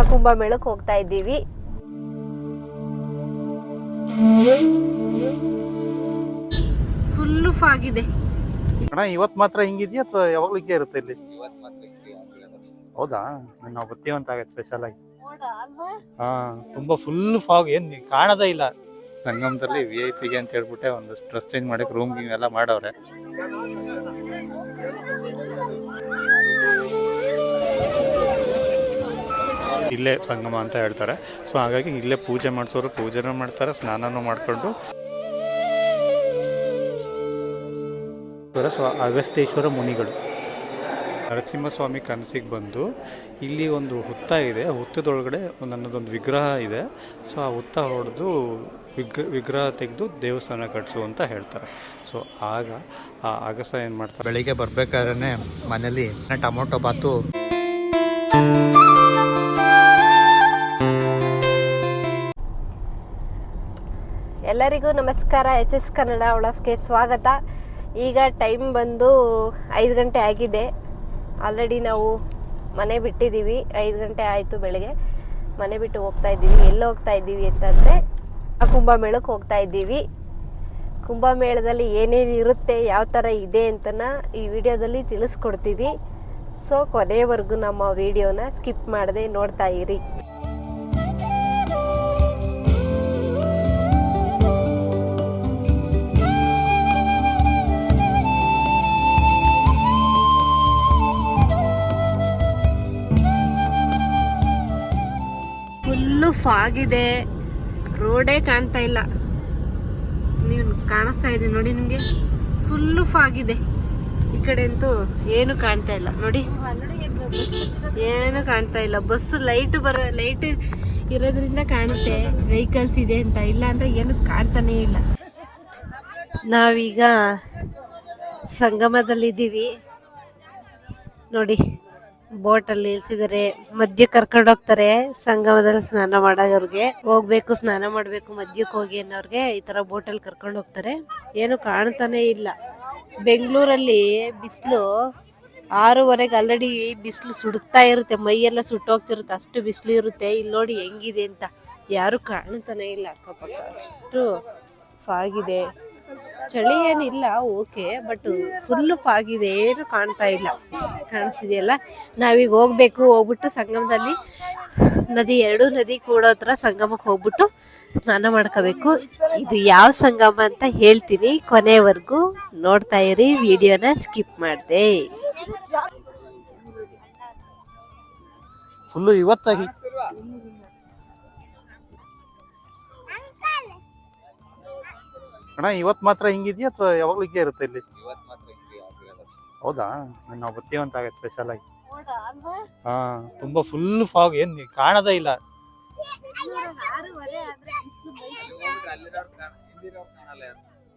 ಕುಂಭಮೇಳಕ್ಕೆ ಹೋಗ್ತಾ ಇದ್ದೀವಿ. ಫುಲ್ಲು ಫಾಗಿದೆ ಅಣ್ಣ. ಇವತ್ತು ಮಾತ್ರ ಹಿಂಗಿದ್ಯಾ ಅಥವಾ ಯಾವಾಗಲೂ ಹಿಂಗೆ ಇರುತ್ತೆ ಇಲ್ಲಿ? ಹೌದಾ? ನಾವು ಬರ್ತೀವಿ ಅಂತ ಆಗತ್ತೆ ಸ್ಪೆಷಲ್ ಆಗಿ. ಹಾ, ತುಂಬಾ ಫುಲ್ ಫಾಗ್, ಏನ್ ಕಾಣದೇ ಇಲ್ಲ. ಸಂಗಮದಲ್ಲಿ VIP ಗೆ ಅಂತ ಹೇಳ್ಬಿಟ್ಟೆ ಒಂದಷ್ಟು ಡ್ರೆಸ್ ಚೇಂಜ್ ಮಾಡಕ್ಕೆ ರೂಮ್ ಗಿಮ್ ಎಲ್ಲ ಮಾಡವ್ರೆ. ಇಲ್ಲೇ ಸಂಗಮ ಅಂತ ಹೇಳ್ತಾರೆ. ಸೊ ಹಾಗಾಗಿ ಇಲ್ಲೇ ಪೂಜೆ ಮಾಡಿಸೋರು ಪೂಜೆನೂ ಮಾಡ್ತಾರೆ, ಸ್ನಾನನೂ ಮಾಡಿಕೊಂಡು ಅಗಸ್ತ್ಯೇಶ್ವರ ಮುನಿಗಳು ನರಸಿಂಹಸ್ವಾಮಿ ಕನಸಿಗೆ ಬಂದು ಇಲ್ಲಿ ಒಂದು ಹುತ್ತ ಇದೆ. ಹುತ್ತದೊಳಗಡೆ ನನ್ನದೊಂದು ವಿಗ್ರಹ ಇದೆ. ಸೊ ಆ ಹುತ್ತ ಹೊಡೆದು ವಿಗ್ರಹ ತೆಗೆದು ದೇವಸ್ಥಾನ ಕಟ್ಟಿಸು ಅಂತ ಹೇಳ್ತಾರೆ. ಸೊ ಆಗ ಆ ಅಗಸ ಏನು ಮಾಡ್ತಾರೆ, ಬೆಳಿಗ್ಗೆ ಬರಬೇಕಾದ್ರೆ ಮನೇಲಿ ಟೊಮೊಟೊ ಬಾತು, ಎಲ್ಲರಿಗೂ ನಮಸ್ಕಾರ. SS ಕನ್ನಡ ಒಳಸ್ಗೆ ಸ್ವಾಗತ. ಈಗ ಟೈಮ್ ಬಂದು 5 ಗಂಟೆ ಆಗಿದೆ. ಆಲ್ರೆಡಿ ನಾವು ಮನೆ ಬಿಟ್ಟಿದ್ದೀವಿ. 5 ಗಂಟೆ ಆಯಿತು ಬೆಳಗ್ಗೆ. ಮನೆ ಬಿಟ್ಟು ಹೋಗ್ತಾ ಇದ್ದೀವಿ. ಎಲ್ಲಿ ಹೋಗ್ತಾ ಇದ್ದೀವಿ ಅಂತಂದರೆ ಕುಂಭಮೇಳಕ್ಕೆ ಹೋಗ್ತಾ ಇದ್ದೀವಿ. ಕುಂಭಮೇಳದಲ್ಲಿ ಏನೇನು ಇರುತ್ತೆ, ಯಾವ ಥರ ಇದೆ ಅಂತನ ಈ ವಿಡಿಯೋದಲ್ಲಿ ತಿಳಿಸ್ಕೊಡ್ತೀವಿ. ಸೊ ಕೊನೆಯವರೆಗೂ ನಮ್ಮ ವಿಡಿಯೋನ ಸ್ಕಿಪ್ ಮಾಡದೆ ನೋಡ್ತಾ ಇರಿ. ಫುಲ್ಲು ಫಾಗಿದೆ, ರೋಡೇ ಕಾಣ್ತಾ ಇಲ್ಲ. ನೀವು ಕಾಣಿಸ್ತಾ ಇದೆ ನೋಡಿ, ನಿಮಗೆ ಫುಲ್ಲು ಫಾಗಿದೆ. ಈ ಕಡೆ ಅಂತೂ ಏನು ಕಾಣ್ತಾ ಇಲ್ಲ ನೋಡಿ, ಏನು ಕಾಣ್ತಾ ಇಲ್ಲ. ಬಸ್ಸು ಲೈಟ್ ಇರೋದ್ರಿಂದ ಕಾಣುತ್ತೆ ವೆಹಿಕಲ್ಸ್ ಇದೆ ಅಂತ, ಇಲ್ಲ ಅಂದ್ರೆ ಏನು ಕಾಣ್ತಾನೇ ಇಲ್ಲ. ನಾವೀಗ ಸಂಗಮದಲ್ಲಿದ್ದೀವಿ ನೋಡಿ. ಬೋಟಲ್ಲಿ ಇಳಿಸಿದರೆ ಮಧ್ಯ ಕರ್ಕೊಂಡು ಹೋಗ್ತಾರೆ. ಸಂಗಮದಲ್ಲಿ ಸ್ನಾನ ಮಾಡೋವ್ರಿಗೆ ಹೋಗ್ಬೇಕು, ಸ್ನಾನ ಮಾಡಬೇಕು, ಮಧ್ಯಕ್ಕೆ ಹೋಗಿ ಅನ್ನೋರ್ಗೆ ಈ ತರ ಬೋಟಲ್ಲಿ ಕರ್ಕೊಂಡು ಹೋಗ್ತಾರೆ. ಏನು ಕಾಣ್ತಾನೆ ಇಲ್ಲ. ಬೆಂಗಳೂರಲ್ಲಿ ಬಿಸಿಲು 6:15 ಆಲ್ರೆಡಿ ಬಿಸಿಲು ಸುಡುತ್ತಾ ಇರುತ್ತೆ, ಮೈಯೆಲ್ಲ ಸುಟ್ಟೋಗ್ತಿರುತ್ತೆ, ಅಷ್ಟು ಬಿಸಿಲು ಇರುತ್ತೆ. ಇಲ್ಲಿ ನೋಡಿ ಹೆಂಗಿದೆ ಅಂತ, ಯಾರು ಕಾಣ್ತಾನೆ ಇಲ್ಲ. ಅಕ್ಕಪಕ್ಕ ಅಷ್ಟು ಫಾಗಿದೆ. ಚಳಿ ಏನಿಲ್ಲ, ಓಕೆ, ಬಟ್ ಫುಲ್ಲು ಫಾಗಿದೆ, ಏನು ಕಾಣ್ತಾ ಇಲ್ಲ. ಕಾಣಿಸಿದೆಯಲ್ಲ, ನಾವೀಗ ಹೋಗ್ಬೇಕು. ಹೋಗ್ಬಿಟ್ಟು ಸಂಗಮದಲ್ಲಿ ಎರಡು ನದಿ ಕೂಡೋ ಹತ್ರ ಸಂಗಮಕ್ಕೆ ಹೋಗ್ಬಿಟ್ಟು ಸ್ನಾನ ಮಾಡ್ಕೋಬೇಕು. ಇದು ಯಾವ ಸಂಗಮ ಅಂತ ಹೇಳ್ತೀನಿ, ಕೊನೆವರೆಗೂ ನೋಡ್ತಾ ಇರಿ. ವಿಡಿಯೋನ ಸ್ಕಿಪ್ ಮಾಡಿದೆ. ಫುಲ್ಲು ಇವತ್ತಾಗಿ ಅಣ್ಣ. ಇವತ್ತು ಮಾತ್ರ ಹಿಂಗಿದ್ಯಾ ಅಥವಾ ಯಾವಾಗಲೂ ಹಿಂಗೆ ಇರುತ್ತೆ ಇಲ್ಲಿ? ಹೌದಾ? ನಾವು ಬರ್ತೀವಿ ಅಂತ ಆಗತ್ತೆ ಸ್ಪೆಷಲ್ ಆಗಿ. ಹಾ, ತುಂಬಾ ಫುಲ್ ಫಾಗ್, ಏನ್ ಕಾಣದೇ ಇಲ್ಲ.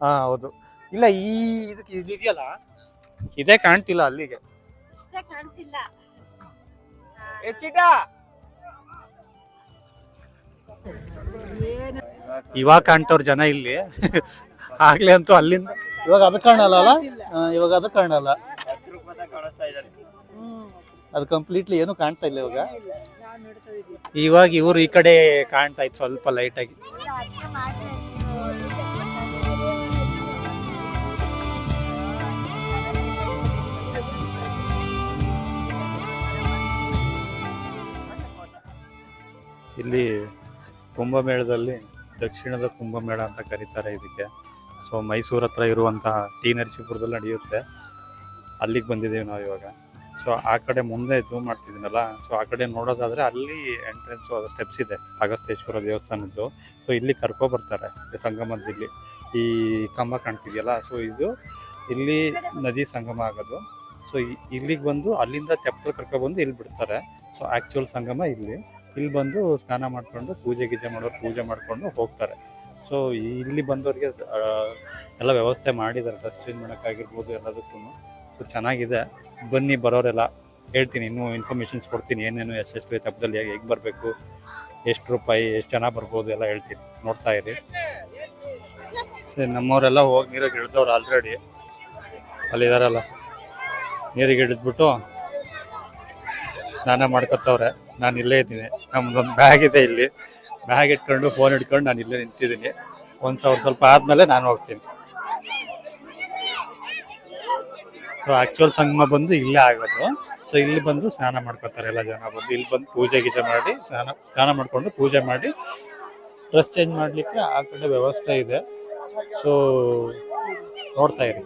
ಹಾ ಹೌದು. ಇಲ್ಲ, ಈ ಇದಕ್ಕೆ ಇದೆಯಲ್ಲ, ಇದೇ ಕಾಣ್ತಿಲ್ಲ ಅಲ್ಲಿಗೆ. ಇವಾಗ ಕಾಣ್ತವ್ರ ಜನ ಇಲ್ಲಿ. ಆಗ್ಲೇ ಅಂತೂ ಅಲ್ಲಿಂದ ಇವಾಗ ಅದು ಕಾಣಲ್ಲ. ಇವಾಗ ಅದು ಕಾಣಲ್ಲ, ಅದು ಕಂಪ್ಲೀಟ್ಲಿ ಏನು ಕಾಣ್ತಾ ಇಲ್ಲ ಇವಾಗ. ಇವಾಗ ಇವ್ರು ಈ ಕಡೆ ಕಾಣ್ತಾ ಇತ್ತು ಸ್ವಲ್ಪ ಲೈಟ್ ಆಗಿ. ಇಲ್ಲಿ ಕುಂಭಮೇಳದಲ್ಲಿ ದಕ್ಷಿಣದ ಕುಂಭಮೇಳ ಅಂತ ಕರೀತಾರೆ ಇದಕ್ಕೆ. ಸೊ ಮೈಸೂರು ಹತ್ರ ಇರುವಂತಹ ಟಿ ನರಸೀಪುರದಲ್ಲಿ ನಡೆಯುತ್ತೆ. ಅಲ್ಲಿಗೆ ಬಂದಿದ್ದೀವಿ ನಾವು ಇವಾಗ. ಸೊ ಆ ಕಡೆ ಮುಂದೆ ಜೂಮ್ ಮಾಡ್ತಿದ್ದೀನಲ್ಲ, ಸೊ ಆ ಕಡೆ ನೋಡೋದಾದ್ರೆ ಅಲ್ಲಿ ಎಂಟ್ರೆನ್ಸ್ ಸ್ಟೆಪ್ಸ್ ಇದೆ ಅಗಸ್ತ್ಯೇಶ್ವರ ದೇವಸ್ಥಾನದ್ದು. ಸೊ ಇಲ್ಲಿ ಕರ್ಕೊಬರ್ತಾರೆ ಸಂಗಮದಲ್ಲಿ. ಈ ಕಂಬ ಕಾಣ್ತಿದೆಯಲ್ಲ, ಸೊ ಇದು ಇಲ್ಲಿ ನದಿ ಸಂಗಮ ಆಗೋದು. ಸೊ ಇಲ್ಲಿಗೆ ಬಂದು ಅಲ್ಲಿಂದ ತೆಪ್ಪಲು ಕರ್ಕೊಬಂದು ಇಲ್ಲಿ ಬಿಡ್ತಾರೆ. ಸೊ ಆ್ಯಕ್ಚುಯಲ್ ಸಂಗಮ ಇಲ್ಲಿ ಬಂದು ಸ್ನಾನ ಮಾಡ್ಕೊಂಡು ಪೂಜೆ ಮಾಡೋರು ಪೂಜೆ ಮಾಡ್ಕೊಂಡು ಹೋಗ್ತಾರೆ. ಸೊ ಇಲ್ಲಿ ಬಂದವರಿಗೆ ಎಲ್ಲ ವ್ಯವಸ್ಥೆ ಮಾಡಿದ್ದಾರೆ, ಡ್ರೆಸ್ ಚೇಂಜ್ ಮಾಡೋಕ್ಕಾಗಿರ್ಬೋದು ಎಲ್ಲದಕ್ಕೂ. ಸೊ ಚೆನ್ನಾಗಿದೆ. ಬನ್ನಿ, ಬರೋರೆಲ್ಲ ಹೇಳ್ತೀನಿ, ಇನ್ನೂ ಇನ್ಫಾರ್ಮೇಷನ್ಸ್ ಕೊಡ್ತೀನಿ, ಏನೇನು ಎಷ್ಟೆಷ್ಟು ಹಬ್ಬದಲ್ಲಿ ಹೇಗೆ ಬರಬೇಕು, ಎಷ್ಟು ರೂಪಾಯಿ, ಎಷ್ಟು ಜನ ಬರ್ಬೋದು ಎಲ್ಲ ಹೇಳ್ತೀನಿ, ನೋಡ್ತಾ ಇರಿ. ಸರಿ, ನಮ್ಮವರೆಲ್ಲ ಹೋಗಿ ನೀರಿಗೆ ಇಳಿದವ್ರು ಆಲ್ರೆಡಿ. ಅಲ್ಲಿದಾರಲ್ಲ, ನೀರಿಗೆ ಇಳಿದ್ಬಿಟ್ಟು ಸ್ನಾನ ಮಾಡ್ಕೊತವ್ರೆ. ನಾನು ಇಲ್ಲೇ ಇದ್ದೀನಿ. ನಮ್ದೊಂದು ಬ್ಯಾಗ್ ಇದೆ ಇಲ್ಲಿ, ಬ್ಯಾಗ್ ಇಟ್ಕೊಂಡು ಫೋನ್ ಇಟ್ಕೊಂಡು ನಾನು ಇಲ್ಲೇ ನಿಂತಿದ್ದೀನಿ. ಸ್ವಲ್ಪ ಆದಮೇಲೆ ನಾನು ಹೋಗ್ತೀನಿ. ಸೊ ಆ್ಯಕ್ಚುಯಲ್ ಸಂಗಮ ಬಂದು ಇಲ್ಲೇ ಆಗೋದು. ಸೊ ಇಲ್ಲಿ ಬಂದು ಸ್ನಾನ ಮಾಡ್ಕೊತಾರೆ ಎಲ್ಲ ಜನ ಬಂದು. ಇಲ್ಲಿ ಬಂದು ಪೂಜೆ ಗೀಜೆ ಮಾಡಿ ಸ್ನಾನ ಮಾಡಿಕೊಂಡು ಪೂಜೆ ಮಾಡಿ ಡ್ರೆಸ್ ಚೇಂಜ್ ಮಾಡಲಿಕ್ಕೆ ಆ ಕಡೆ ವ್ಯವಸ್ಥೆ ಇದೆ. ಸೊ ನೋಡ್ತಾ ಇರಿ.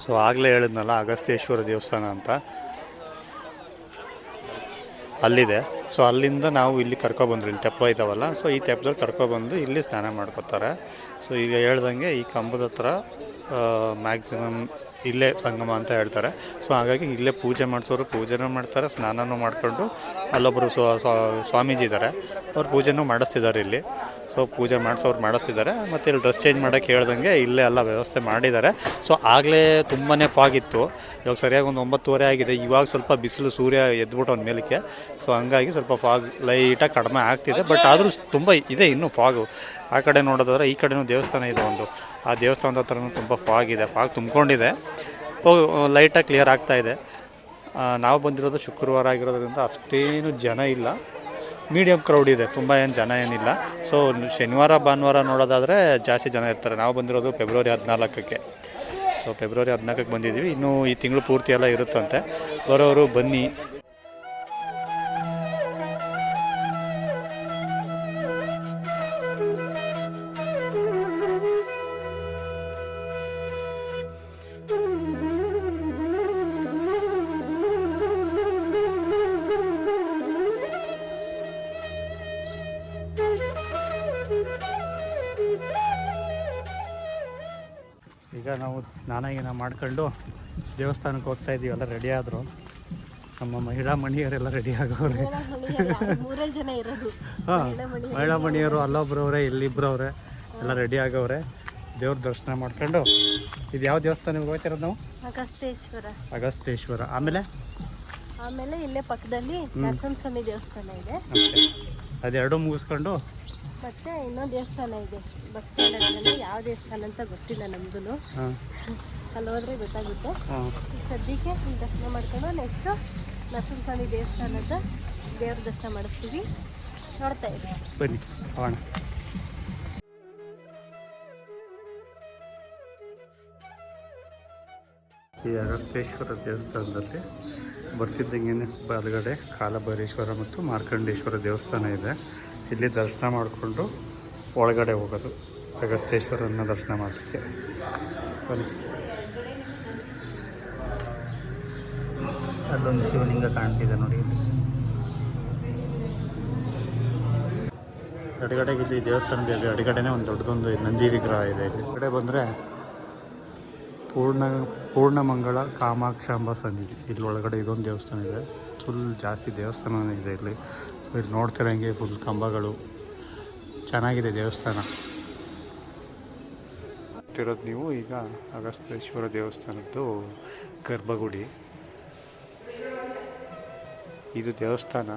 ಸೊ ಆಗಲೇ ಹೇಳಿದ್ನಲ್ಲ ಅಗಸ್ತ್ಯೇಶ್ವರ ದೇವಸ್ಥಾನ ಅಂತ, ಅಲ್ಲಿದೆ. ಸೊ ಅಲ್ಲಿಂದ ನಾವು ಇಲ್ಲಿ ಕರ್ಕೊಬಂದ್ರು, ಇಲ್ಲಿ ತೆಪ್ಪ ಇದ್ದಾವಲ್ಲ, ಸೊ ಈ ತೆಪ್ಪದಲ್ಲಿ ಕರ್ಕೊಬಂದು ಇಲ್ಲಿ ಸ್ನಾನ ಮಾಡ್ಕೋತಾರೆ. ಸೊ ಈಗ ಹೇಳ್ದಂಗೆ ಈ ಕಂಬದ ಹತ್ರ ಮ್ಯಾಕ್ಸಿಮಮ್ ಇಲ್ಲೇ ಸಂಗಮ ಅಂತ ಹೇಳ್ತಾರೆ. ಸೊ ಹಾಗಾಗಿ ಇಲ್ಲೇ ಪೂಜೆ ಮಾಡಿಸೋರು ಪೂಜೆನೂ ಮಾಡ್ತಾರೆ, ಸ್ನಾನನೂ ಮಾಡಿಕೊಂಡು ಅಲ್ಲೊಬ್ಬರು ಸ್ವಾಮೀಜಿ ಇದ್ದಾರೆ, ಅವ್ರು ಪೂಜೆನೂ ಮಾಡಿಸ್ತಿದ್ದಾರೆ ಇಲ್ಲಿ. ಸೊ ಪೂಜೆ ಮಾಡಿಸೋರು ಮಾಡಿಸ್ತಿದ್ದಾರೆ. ಮತ್ತು ಇಲ್ಲಿ ಡ್ರೆಸ್ ಚೇಂಜ್ ಮಾಡೋಕ್ಕೆ ಹೇಳ್ದಂಗೆ ಇಲ್ಲೇ ಎಲ್ಲ ವ್ಯವಸ್ಥೆ ಮಾಡಿದ್ದಾರೆ. ಸೊ ಆಗಲೇ ತುಂಬಾ ಫಾಗ್ ಇತ್ತು, ಇವಾಗ ಸರಿಯಾಗಿ ಒಂದು 9:30 ಆಗಿದೆ. ಇವಾಗ ಸ್ವಲ್ಪ ಬಿಸಿಲು ಸೂರ್ಯ ಎದ್ಬಿಟ್ಟು ಒಂದು ಮೇಲಕ್ಕೆ. ಸೊ ಹಂಗಾಗಿ ಸ್ವಲ್ಪ ಫಾಗ್ ಲೈಟಾಗಿ ಕಡಿಮೆ ಆಗ್ತಿದೆ, ಬಟ್ ಆದರೂ ತುಂಬ ಇದೆ ಇನ್ನೂ ಫಾಗು. ಆ ಕಡೆ ನೋಡೋದಾದ್ರೆ ಈ ಕಡೆನೂ ದೇವಸ್ಥಾನ ಇದೆ ಒಂದು, ಆ ದೇವಸ್ಥಾನದ ಹತ್ರನೂ ತುಂಬ ಫಾಗ್ ಇದೆ, ಫಾಗ್ ತುಂಬ್ಕೊಂಡಿದೆ. ಲೈಟಾಗಿ ಕ್ಲಿಯರ್ ಆಗ್ತಾಯಿದೆ. ನಾವು ಬಂದಿರೋದು ಶುಕ್ರವಾರ ಆಗಿರೋದ್ರಿಂದ ಅಷ್ಟೇನು ಜನ ಇಲ್ಲ, ಮೀಡಿಯಮ್ ಕ್ರೌಡ್ ಇದೆ, ತುಂಬ ಏನು ಜನ ಏನಿಲ್ಲ. ಸೊ ಶನಿವಾರ ಭಾನುವಾರ ನೋಡೋದಾದರೆ ಜಾಸ್ತಿ ಜನ ಇರ್ತಾರೆ. ನಾವು ಬಂದಿರೋದು ಫೆಬ್ರವರಿ 14ಕ್ಕೆ. ಸೊ ಫೆಬ್ರವರಿ 14ಕ್ಕೆ ಬಂದಿದ್ದೀವಿ. ಇನ್ನೂ ಈ ತಿಂಗಳು ಪೂರ್ತಿ ಎಲ್ಲ ಇರುತ್ತಂತೆ. ಬರೋರು ಬನ್ನಿ. ಈಗ ನಾವು ಸ್ನಾನ ಗೀನ ಮಾಡ್ಕೊಂಡು ದೇವಸ್ಥಾನಕ್ಕೆ ಹೋಗ್ತಾ ಇದ್ದೀವಿ. ಎಲ್ಲ ರೆಡಿ ಆದರು, ನಮ್ಮ ಮಹಿಳಾ ಮಣಿಯರೆಲ್ಲ ರೆಡಿ ಆಗೋವ್ರೆ. ಹಾಂ, ಮಹಿಳಾ ಮಣಿಯರು ಅಲ್ಲೊಬ್ರವ್ರೆ, ಇಲ್ಲಿಬ್ಬರವ್ರೆ, ಎಲ್ಲ ರೆಡಿ ಆಗವ್ರೆ. ದೇವ್ರ ದರ್ಶನ ಮಾಡ್ಕೊಂಡು, ಇದು ಯಾವ ದೇವಸ್ಥಾನಕ್ಕೆ ಹೋಗ್ತಿರೋದು ನಾವು? ಅಗಸ್ತ್ಯೇಶ್ವರ. ಆಮೇಲೆ ಇಲ್ಲೇ ಪಕ್ಕದಲ್ಲಿ ನರಸಿಂಹಸ್ವಾಮಿ ದೇವಸ್ಥಾನ ಇದೆ. ಅದೆರಡು ಮುಗಿಸ್ಕೊಂಡು ಮತ್ತೆ ಇನ್ನೊಂದು ದೇವಸ್ಥಾನ ಇದೆ ಬಸ್ ಸ್ಟ್ಯಾಂಡ್ ಹತ್ರ. ಯಾವ ದೇವಸ್ಥಾನ ಅಂತ ಗೊತ್ತಿಲ್ಲ ನಮ್ದು, ಅಲ್ಲಿ ಹೋದ್ರೆ ಗೊತ್ತಾಗುತ್ತೆ. ಸದ್ಯಕ್ಕೆ ದರ್ಶನ ಮಾಡ್ಕೊಂಡು ನೆಕ್ಸ್ಟ್ ನರಸಿಂಹಸ್ವಾಮಿ ದೇವಸ್ಥಾನದ ದೇವ್ರ ದರ್ಶನ ಮಾಡಿಸ್ತೀವಿ. ನೋಡ್ತಾ ಇದ್ದೀವಿ, ಬನ್ನಿ ಹೋಗೋಣ. ಈ ಅಗಸ್ತ್ಯೇಶ್ವರ ದೇವಸ್ಥಾನದಲ್ಲಿ ಬರ್ತಿದ್ದಂಗೆ ಬಲಗಡೆ ಕಾಲಭೈರೇಶ್ವರ ಮತ್ತು ಮಾರ್ಕಂಡೇಶ್ವರ ದೇವಸ್ಥಾನ ಇದೆ. ಇಲ್ಲಿ ದರ್ಶನ ಮಾಡಿಕೊಂಡು ಒಳಗಡೆ ಹೋಗೋದು ಅಗಸ್ತ್ಯೇಶ್ವರನ ದರ್ಶನ ಮಾಡಲಿಕ್ಕೆ. ಬನ್ನಿ. ಅಲ್ಲೊಂದು ಶಿವಲಿಂಗ ಕಾಣ್ತಿದೆ ನೋಡಿ. ಅಡುಗಡೆಗೆ ಇಲ್ಲಿ ದೇವಸ್ಥಾನದಲ್ಲಿ ಅಡುಗಡೆನೇ ಒಂದು ದೊಡ್ಡದೊಂದು ನಂದಿ ವಿಗ್ರಹ ಇದೆ. ಇಲ್ಲಿ ಕಡೆ ಬಂದರೆ ಪೂರ್ಣಮಂಗಳ ಕಾಮಾಕ್ಷಾಂಬ ಸನ್ನಿಧಿ. ಇಲ್ಲಿ ಒಳಗಡೆ ಇದೊಂದು ದೇವಸ್ಥಾನ ಇದೆ. ಫುಲ್ ಜಾಸ್ತಿ ದೇವಸ್ಥಾನ ಇದೆ ಇಲ್ಲಿ. ಸೊ ಇಲ್ಲಿ ನೋಡ್ತಿರೋಂಗೆ ಫುಲ್ ಕಂಬಗಳು, ಚೆನ್ನಾಗಿದೆ ದೇವಸ್ಥಾನ. ಇರೋದು ನೀವು ಈಗ ಅಗಸ್ತ್ಯೇಶ್ವರ ದೇವಸ್ಥಾನದ್ದು ಗರ್ಭಗುಡಿ. ಇದು ದೇವಸ್ಥಾನ,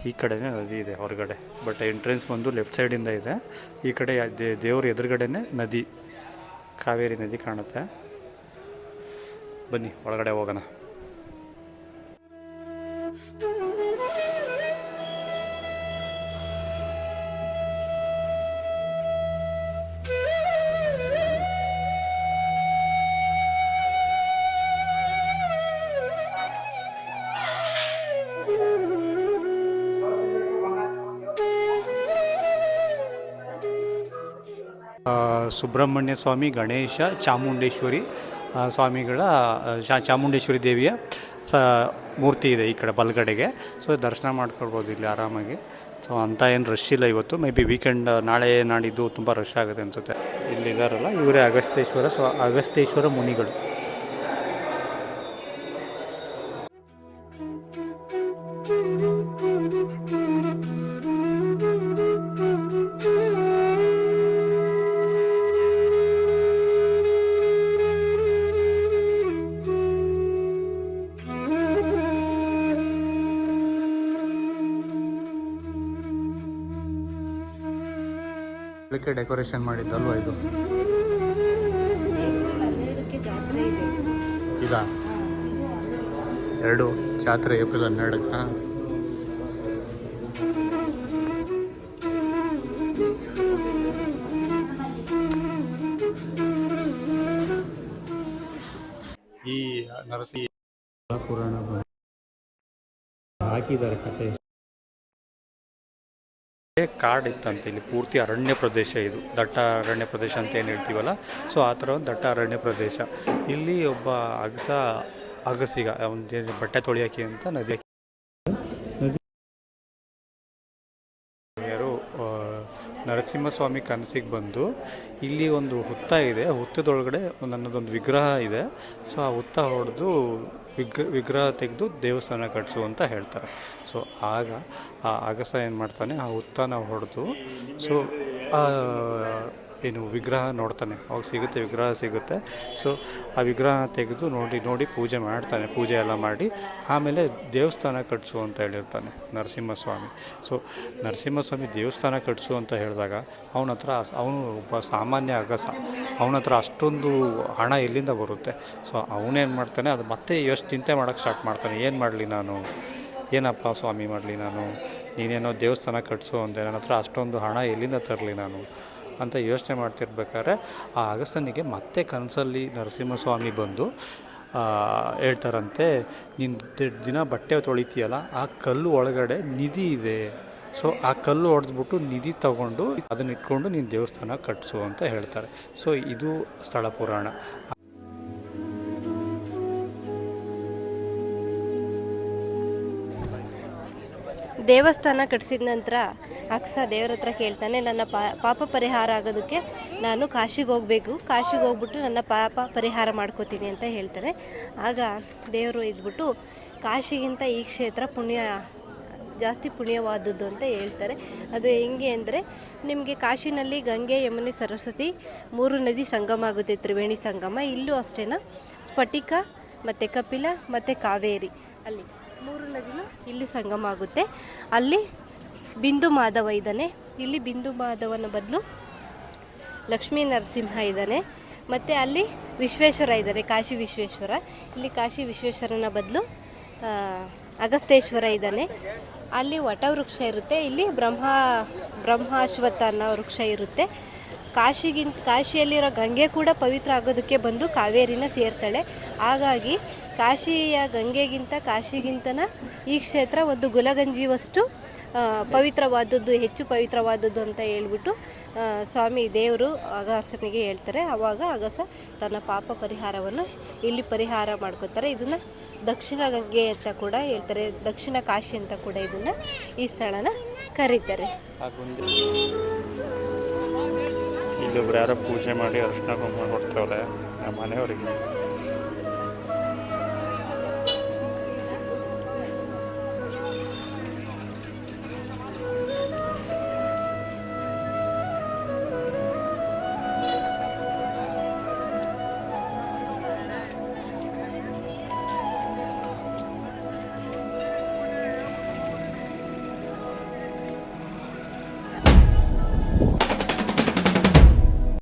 ಈ ಕಡೆನೇ ನದಿ ಇದೆ ಹೊರಗಡೆ, ಬಟ್ ಎಂಟ್ರೆನ್ಸ್ ಬಂದು ಲೆಫ್ಟ್ ಸೈಡಿಂದ ಇದೆ. ಈ ಕಡೆ ದೇವ್ರ ಎದುರುಗಡೆನೇ ನದಿ, ಕಾವೇರಿ ನದಿ ಕಾಣುತ್ತೆ. ಬನ್ನಿ ಒಳಗಡೆ ಹೋಗೋಣ. ಸುಬ್ರಹ್ಮಣ್ಯ ಸ್ವಾಮಿ, ಗಣೇಶ, ಚಾಮುಂಡೇಶ್ವರಿ ಸ್ವಾಮಿಗಳ ಚಾಮುಂಡೇಶ್ವರಿ ದೇವಿಯ ಮೂರ್ತಿ ಇದೆ ಈ ಕಡೆ ಬಲಗಡೆಗೆ. ಸೊ ದರ್ಶನ ಮಾಡ್ಕೊಳ್ಬೋದು ಇಲ್ಲಿ ಆರಾಮಾಗಿ. ಸೊ ಸೊ ಅಂಥ ಏನು ರಶ್ ಇಲ್ಲ ಇವತ್ತು. ಮೇ ಬಿ ವೀಕೆಂಡ್ ನಾಳೆ ನಾಡಿದ್ದು ತುಂಬ ರಶ್ ಆಗುತ್ತೆ ಅನಿಸುತ್ತೆ. ಇಲ್ಲಿದ್ದಾರಲ್ಲ ಇವರೇ ಅಗಸ್ತೇಶ್ವರ. ಸೊ ಅಗಸ್ತೇಶ್ವರ ಮುನಿಗಳು. ಅದಕ್ಕೆ ಡೆಕೋರೇಷನ್ ಮಾಡಿದ್ದಲ್ವ ಇದು? ಜಾತ್ರೆ ಇದೆ. ಇದಾ 2 ಜಾತ್ರೆ ಏಪ್ರಿಲ್ 12ಕ್ಕೆ. ಈ ನರಸಿ ಪುರಾಣ ಹಾಕಿದ್ದಾರೆ ಕತೆ. ಕಾಡು ಇತ್ತಂತೆ ಇಲ್ಲಿ, ಪೂರ್ತಿ ಅರಣ್ಯ ಪ್ರದೇಶ ಇದು. ದಟ್ಟ ಅರಣ್ಯ ಪ್ರದೇಶ ಅಂತ ಏನು ಹೇಳ್ತೀವಲ್ಲ, ಸೊ ಆ ಥರ ಒಂದು ದಟ್ಟ ಅರಣ್ಯ ಪ್ರದೇಶ. ಇಲ್ಲಿ ಒಬ್ಬ ಅಗಸಿಗ ಒಂದು ಬಟ್ಟೆ ತೊಳಿಯೋಕೆ ಅಂತ ನದಿ ಯಾರು ನರಸಿಂಹಸ್ವಾಮಿ ಕನಸಿಗೆ ಬಂದು ಇಲ್ಲಿ ಒಂದು ಹುತ್ತ ಇದೆ, ಹುತ್ತದೊಳಗಡೆ ನನ್ನದೊಂದು ವಿಗ್ರಹ ಇದೆ. ಸೊ ಆ ಹುತ್ತ ಹೊಡೆದು ವಿಗ್ರಹ ತೆಗೆದು ದೇವಸ್ಥಾನ ಕಟ್ಟಿಸು ಅಂತ ಹೇಳ್ತಾರೆ. ಸೊ ಆಗ ಆ ಅಗಸ ಏನು ಮಾಡ್ತಾನೆ, ಆ ಹುತ್ತನ ಹೊಡೆದು ಸೊ ಏನು ವಿಗ್ರಹ ನೋಡ್ತಾನೆ. ಅವಾಗ ಸಿಗುತ್ತೆ, ವಿಗ್ರಹ ಸಿಗುತ್ತೆ. ಸೊ ಆ ವಿಗ್ರಹ ತೆಗೆದು ನೋಡಿ ಪೂಜೆ ಮಾಡ್ತಾನೆ. ಪೂಜೆ ಎಲ್ಲ ಮಾಡಿ ಆಮೇಲೆ ದೇವಸ್ಥಾನ ಕಟ್ಟಿಸು ಅಂತ ಹೇಳಿರ್ತಾನೆ ನರಸಿಂಹಸ್ವಾಮಿ. ಸೊ ನರಸಿಂಹಸ್ವಾಮಿ ದೇವಸ್ಥಾನ ಕಟ್ಟಿಸು ಅಂತ ಹೇಳಿದಾಗ ಅವನು ಒಬ್ಬ ಸಾಮಾನ್ಯ ಅಗಸ, ಅವನ ಹತ್ರ ಅಷ್ಟೊಂದು ಹಣ ಎಲ್ಲಿಂದ ಬರುತ್ತೆ? ಸೊ ಅವನೇನು ಮಾಡ್ತಾನೆ, ಅದು ಮತ್ತೆ ಎಷ್ಟು ಚಿಂತೆ ಮಾಡೋಕ್ಕೆ ಸ್ಟಾರ್ಟ್ ಮಾಡ್ತಾನೆ. ಏನು ಮಾಡಲಿ ನಾನು, ಏನಪ್ಪ ಸ್ವಾಮಿ ಮಾಡಲಿ ನಾನು, ನೀನೇನೋ ದೇವಸ್ಥಾನ ಕಟ್ಟಿಸು ಅಂದೆ, ನನ್ನ ಹತ್ರ ಅಷ್ಟೊಂದು ಹಣ ಎಲ್ಲಿಂದ ತರಲಿ ನಾನು ಅಂತ ಯೋಚನೆ ಮಾಡ್ತಿರ್ಬೇಕಾದ್ರೆ ಆ ಅಗಸ್ತನಿಗೆ ಮತ್ತೆ ಕನಸಲ್ಲಿ ನರಸಿಂಹಸ್ವಾಮಿ ಬಂದು ಹೇಳ್ತಾರಂತೆ, ನೀನು ದಿನ ಬಟ್ಟೆ ತೊಳಿತೀಯಲ್ಲ, ಆ ಕಲ್ಲು ಒಳಗಡೆ ನಿಧಿ ಇದೆ. ಸೊ ಆ ಕಲ್ಲು ಹೊಡೆದ್ಬಿಟ್ಟು ನಿಧಿ ತಗೊಂಡು ಅದನ್ನ ಇಟ್ಕೊಂಡು ನೀನು ದೇವಸ್ಥಾನ ಕಟ್ಟಿಸು ಅಂತ ಹೇಳ್ತಾರೆ. ಸೊ ಇದು ಸ್ಥಳ ಪುರಾಣ. ದೇವಸ್ಥಾನ ಕಟ್ಟಿಸಿದ ನಂತರ ಅಕ್ಸ ದೇವ್ರ ಹತ್ರ ಕೇಳ್ತಾನೆ, ನನ್ನ ಪಾಪ ಪರಿಹಾರ ಆಗೋದಕ್ಕೆ ನಾನು ಕಾಶಿಗೆ ಹೋಗಬೇಕು, ಕಾಶಿಗೆ ಹೋಗ್ಬಿಟ್ಟು ನನ್ನ ಪಾಪ ಪರಿಹಾರ ಮಾಡ್ಕೋತೀನಿ ಅಂತ ಹೇಳ್ತಾನೆ. ಆಗ ದೇವರು ಇದ್ಬಿಟ್ಟು ಕಾಶಿಗಿಂತ ಈ ಕ್ಷೇತ್ರ ಜಾಸ್ತಿ ಪುಣ್ಯವಾದದ್ದು ಅಂತ ಹೇಳ್ತಾರೆ. ಅದು ಹೆಂಗೆ ಅಂದರೆ, ನಿಮಗೆ ಕಾಶಿನಲ್ಲಿ ಗಂಗೆ, ಯಮುನೆ, ಸರಸ್ವತಿ 3 ನದಿ ಸಂಗಮ ಆಗುತ್ತೆ, ತ್ರಿವೇಣಿ ಸಂಗಮ. ಇಲ್ಲೂ ಅಷ್ಟೇ, ಸ್ಫಟಿಕ ಮತ್ತು ಕಪಿಲ ಮತ್ತು ಕಾವೇರಿ, ಅಲ್ಲಿ 3 ನದಿನೂ ಇಲ್ಲಿ ಸಂಗಮ ಆಗುತ್ತೆ. ಅಲ್ಲಿ ಬಿಂದು ಮಾಧವ ಇದ್ದಾನೆ. ಇಲ್ಲಿ ಬಿಂದು ಮಾಧವನ ಬದಲು ಲಕ್ಷ್ಮೀ ನರಸಿಂಹ ಇದ್ದಾನೆ. ಮತ್ತು ಅಲ್ಲಿ ವಿಶ್ವೇಶ್ವರ ಇದ್ದಾನೆ, ಕಾಶಿ ವಿಶ್ವೇಶ್ವರ. ಇಲ್ಲಿ ಕಾಶಿ ವಿಶ್ವೇಶ್ವರನ ಬದಲು ಅಗಸ್ತೇಶ್ವರ ಇದ್ದಾನೆ. ಅಲ್ಲಿ ವಟವೃಕ್ಷ ಇರುತ್ತೆ. ಇಲ್ಲಿ ಬ್ರಹ್ಮಾಶ್ವತ್ಥ ಅನ್ನೋ ವೃಕ್ಷ ಇರುತ್ತೆ. ಕಾಶಿಯಲ್ಲಿರೋ ಗಂಗೆ ಕೂಡ ಪವಿತ್ರ ಆಗೋದಕ್ಕೆ ಬಂದು ಕಾವೇರಿನ ಸೇರ್ತಾಳೆ. ಹಾಗಾಗಿ ಕಾಶಿಯ ಗಂಗೆಗಿಂತ ಕಾಶಿಗಿಂತನ ಈ ಕ್ಷೇತ್ರ ಒಂದು ಗುಲಗಂಜಿಯಷ್ಟು ಪವಿತ್ರವಾದದ್ದು, ಹೆಚ್ಚು ಪವಿತ್ರವಾದದ್ದು ಅಂತ ಹೇಳ್ಬಿಟ್ಟು ಸ್ವಾಮಿ ದೇವರು ಅಗಸನಿಗೆ ಹೇಳ್ತಾರೆ. ಆವಾಗ ಅಗಸ ತನ್ನ ಪಾಪ ಪರಿಹಾರವನ್ನು ಇಲ್ಲಿ ಪರಿಹಾರ ಮಾಡ್ಕೋತಾರೆ. ಇದನ್ನು ದಕ್ಷಿಣ ಗಂಗೆ ಅಂತ ಕೂಡ ಹೇಳ್ತಾರೆ, ದಕ್ಷಿಣ ಕಾಶಿ ಅಂತ ಕೂಡ ಇದನ್ನು ಈ ಸ್ಥಳನ ಕರೀತಾರೆ. ಇಲ್ಲೊಬ್ರು ಯಾರೋ ಪೂಜೆ ಮಾಡಿ ಅರ್ಶಿನ ಕುಂಕುಮ ಕೊಡ್ತವ್ರೆ ನಮ್ಮ ಮನೆಯವರಿಗೆ.